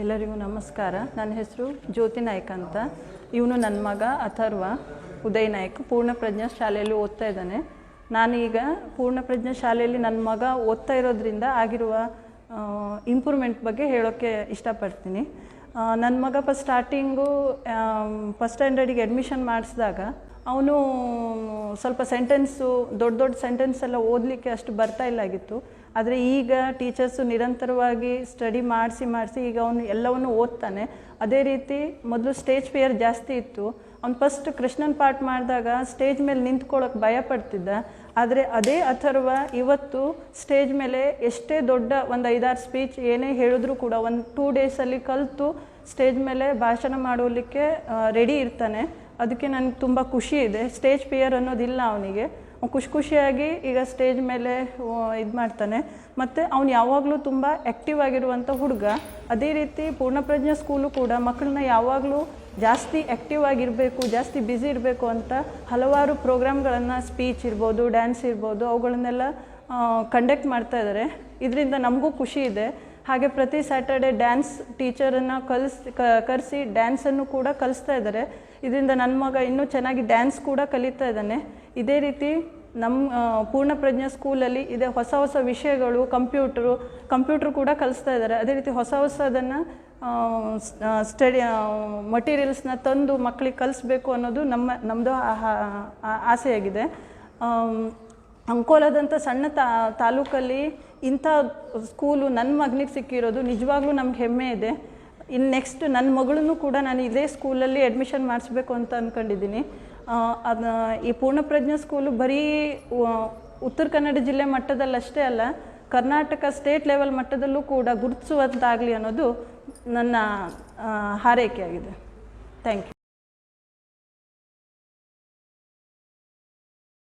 ಎಲ್ಲರಿಗೂ ನಮಸ್ಕಾರ. ನನ್ನ ಹೆಸರು ಜ್ಯೋತಿ ನಾಯ್ಕ ಅಂತ. ಇವನು ನನ್ನ ಮಗ ಅಥರ್ವ ಉದಯ್ ನಾಯ್ಕ ಪೂರ್ಣಪ್ರಜ್ಞಾ ಶಾಲೆಯಲ್ಲಿ ಓದ್ತಾ ಇದ್ದಾನೆ. ನಾನೀಗ ಪೂರ್ಣಪ್ರಜ್ಞಾ ಶಾಲೆಯಲ್ಲಿ ನನ್ನ ಮಗ ಓದ್ತಾ ಇರೋದ್ರಿಂದ ಆಗಿರುವ ಇಂಪ್ರೂವ್ಮೆಂಟ್ ಬಗ್ಗೆ ಹೇಳೋಕ್ಕೆ ಇಷ್ಟಪಡ್ತೀನಿ. ನನ್ನ ಮಗ ಸ್ಟಾರ್ಟಿಂಗು ಫಸ್ಟ್ ಸ್ಟ್ಯಾಂಡರ್ಡಿಗೆ ಅಡ್ಮಿಷನ್ ಮಾಡಿಸಿದಾಗ ಅವನು ಸ್ವಲ್ಪ ಸೆಂಟೆನ್ಸು ದೊಡ್ಡ ಸೆಂಟೆನ್ಸ್ ಎಲ್ಲ ಓದಲಿಕ್ಕೆ ಅಷ್ಟು ಬರ್ತಾ ಇಲ್ಲಾಗಿತ್ತು. ಆದರೆ ಈಗ ಟೀಚರ್ಸು ನಿರಂತರವಾಗಿ ಸ್ಟಡಿ ಮಾಡಿಸಿ ಈಗ ಅವನು ಎಲ್ಲವನ್ನು ಓದ್ತಾನೆ. ಅದೇ ರೀತಿ ಮೊದಲು ಸ್ಟೇಜ್ ಫಿಯರ್ ಜಾಸ್ತಿ ಇತ್ತು. ಅವ್ನು ಫಸ್ಟ್ ಕೃಷ್ಣನ್ ಪಾಠ ಮಾಡಿದಾಗ ಸ್ಟೇಜ್ ಮೇಲೆ ನಿಂತ್ಕೊಳ್ಳೋಕೆ ಭಯ ಪಡ್ತಿದ್ದ. ಆದರೆ ಅದೇ ಅಥರ್ವ ಇವತ್ತು ಸ್ಟೇಜ್ ಮೇಲೆ ಎಷ್ಟೇ ದೊಡ್ಡ ಒಂದು 5-6 ಸ್ಪೀಚ್ ಏನೇ ಹೇಳಿದ್ರೂ ಕೂಡ 1-2 ಡೇಸಲ್ಲಿ ಕಲಿತು ಸ್ಟೇಜ್ ಮೇಲೆ ಭಾಷಣ ಮಾಡೋಲಿಕ್ಕೆ ರೆಡಿ ಇರ್ತಾನೆ. ಅದಕ್ಕೆ ನನಗೆ ತುಂಬ ಖುಷಿ ಇದೆ. ಸ್ಟೇಜ್ ಫಿಯರ್ ಅನ್ನೋದಿಲ್ಲ ಅವನಿಗೆ. ಖುಷಿಯಾಗಿ ಈಗ ಸ್ಟೇಜ್ ಮೇಲೆ ಇದು ಮಾಡ್ತಾನೆ. ಮತ್ತು ಅವನು ಯಾವಾಗಲೂ ತುಂಬ ಆ್ಯಕ್ಟಿವ್ ಆಗಿರುವಂಥ ಹುಡುಗ. ಅದೇ ರೀತಿ ಪೂರ್ಣಪ್ರಜ್ಞಾ ಸ್ಕೂಲು ಕೂಡ ಮಕ್ಕಳನ್ನ ಯಾವಾಗಲೂ ಜಾಸ್ತಿ ಆ್ಯಕ್ಟಿವ್ ಆಗಿರಬೇಕು, ಜಾಸ್ತಿ ಬ್ಯುಸಿ ಇರಬೇಕು ಅಂತ ಹಲವಾರು ಪ್ರೋಗ್ರಾಮ್ಗಳನ್ನು, ಸ್ಪೀಚ್ ಇರ್ಬೋದು, ಡ್ಯಾನ್ಸ್ ಇರ್ಬೋದು, ಅವುಗಳನ್ನೆಲ್ಲ ಕಂಡಕ್ಟ್ ಮಾಡ್ತಾ ಇದ್ದಾರೆ. ಇದರಿಂದ ನಮಗೂ ಖುಷಿ ಇದೆ. ಹಾಗೆ ಪ್ರತಿ ಸ್ಯಾಟರ್ಡೆ ಡ್ಯಾನ್ಸ್ ಟೀಚರನ್ನು ಕರೆಸಿ ಡ್ಯಾನ್ಸನ್ನು ಕೂಡ ಕಲಿಸ್ತಾ ಇದ್ದಾರೆ. ಇದರಿಂದ ನನ್ನ ಮಗ ಇನ್ನೂ ಚೆನ್ನಾಗಿ ಡ್ಯಾನ್ಸ್ ಕೂಡ ಕಲಿತಾ ಇದ್ದಾನೆ. ಇದೇ ರೀತಿ ನಮ್ಮ ಪೂರ್ಣಪ್ರಜ್ಞಾ ಸ್ಕೂಲಲ್ಲಿ ಇದೆ ಹೊಸ ವಿಷಯಗಳು, ಕಂಪ್ಯೂಟ್ರು ಕೂಡ ಕಲಿಸ್ತಾ ಇದ್ದಾರೆ. ಅದೇ ರೀತಿ ಹೊಸದನ್ನು ಸ್ಟಡಿ ಮಟೀರಿಯಲ್ಸ್ನ ತಂದು ಮಕ್ಕಳಿಗೆ ಕಲಿಸ್ಬೇಕು ಅನ್ನೋದು ನಮ್ಮದು ಆಸೆಯಾಗಿದೆ. ಅಂಕೋಲಾದಂಥ ಸಣ್ಣ ತಾಲೂಕಲ್ಲಿ ಇಂಥ ಸ್ಕೂಲು ನನ್ನ ಮಗನಿಗೆ ಸಿಕ್ಕಿರೋದು ನಿಜವಾಗ್ಲೂ ನಮ್ಗೆ ಹೆಮ್ಮೆ ಇದೆ. ಇನ್ನು ನೆಕ್ಸ್ಟ್ ನನ್ನ ಮಗಳನ್ನು ಕೂಡ ನಾನು ಇದೇ ಸ್ಕೂಲಲ್ಲಿ ಅಡ್ಮಿಷನ್ ಮಾಡಿಸ್ಬೇಕು ಅಂತ ಅಂದ್ಕೊಂಡಿದ್ದೀನಿ. ಈ ಪೂರ್ಣಪ್ರಜ್ಞಾ ಸ್ಕೂಲು ಬರೀ ಉತ್ತರ ಕನ್ನಡ ಜಿಲ್ಲೆ ಮಟ್ಟದಲ್ಲಷ್ಟೇ ಅಲ್ಲ, ಕರ್ನಾಟಕ ಸ್ಟೇಟ್ ಲೆವೆಲ್ ಮಟ್ಟದಲ್ಲೂ ಕೂಡ ಗುರುತಿಸುವಂತಾಗಲಿ ಅನ್ನೋದು ನನ್ನ ಹಾರೈಕೆಯಾಗಿದೆ. Thank you.